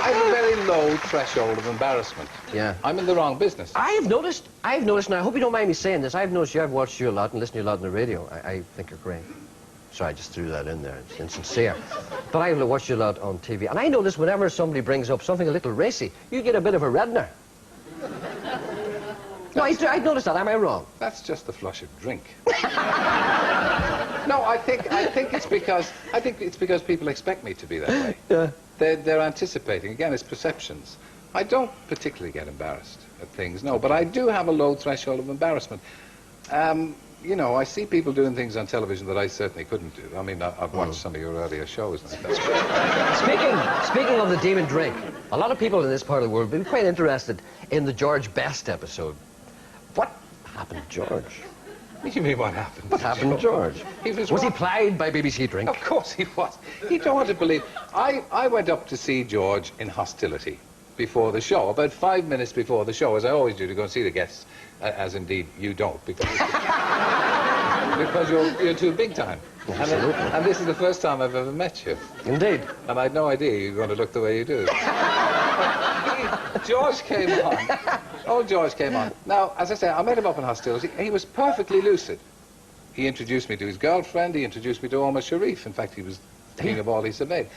I have a very low threshold of embarrassment. Yeah. I'm in the wrong business. I've noticed, and I hope you don't mind me saying this, I've noticed I've watched you a lot and listened to you a lot on the radio. I think you're great. Sorry, I just threw that in there. It's insincere. But I've watched you a lot on TV. And I notice whenever somebody brings up something a little racy, you get a bit of a reddener. No, I noticed that. Am I wrong? That's just a flush of drink. No, I think it's because people expect me to be that way. Yeah. They're anticipating. Again, it's perceptions. I don't particularly get embarrassed at things, no, but I do have a low threshold of embarrassment. You know, I see people doing things on television that I certainly couldn't do. I mean, I've watched some of your earlier shows. And Speaking of the demon drink, a lot of people in this part of the world have been quite interested in the George Best episode. What happened to George? What do you mean, what happened? What happened to George? Was he plied by BBC Drink? Of course he was. You don't want to believe. I went up to see George in hostility before the show, about 5 minutes before the show, as I always do, to go and see the guests, as indeed you don't, because you're too big time. Absolutely. And this is the first time I've ever met you. Indeed. And I had no idea you were going to look the way you do. George came on. Old George came on. Now, as I say, I met him up in hostility. He was perfectly lucid. He introduced me to his girlfriend. He introduced me to Omar Sharif. In fact, he was the king of all he surveyed.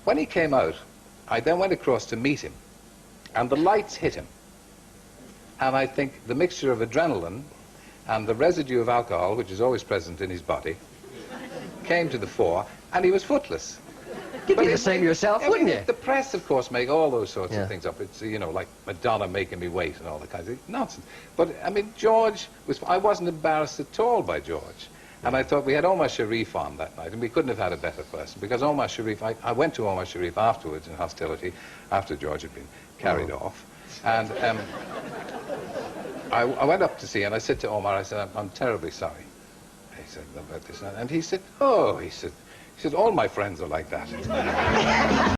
When he came out, I then went across to meet him. And the lights hit him. And I think the mixture of adrenaline and the residue of alcohol, which is always present in his body, came to the fore, and he was footless. You'd be the same yourself, wouldn't you? The press, of course, make all those sorts of things up. It's, you know, like Madonna making me wait and all that kind of nonsense. But, I mean, I wasn't embarrassed at all by George. And I thought we had Omar Sharif on that night, and we couldn't have had a better person, because Omar Sharif, I went to Omar Sharif afterwards in hostility, after George had been carried off. And I went up to see, and I said to Omar, I said, I'm terribly sorry. He said, about this. And he said, oh, he said, all my friends are like that.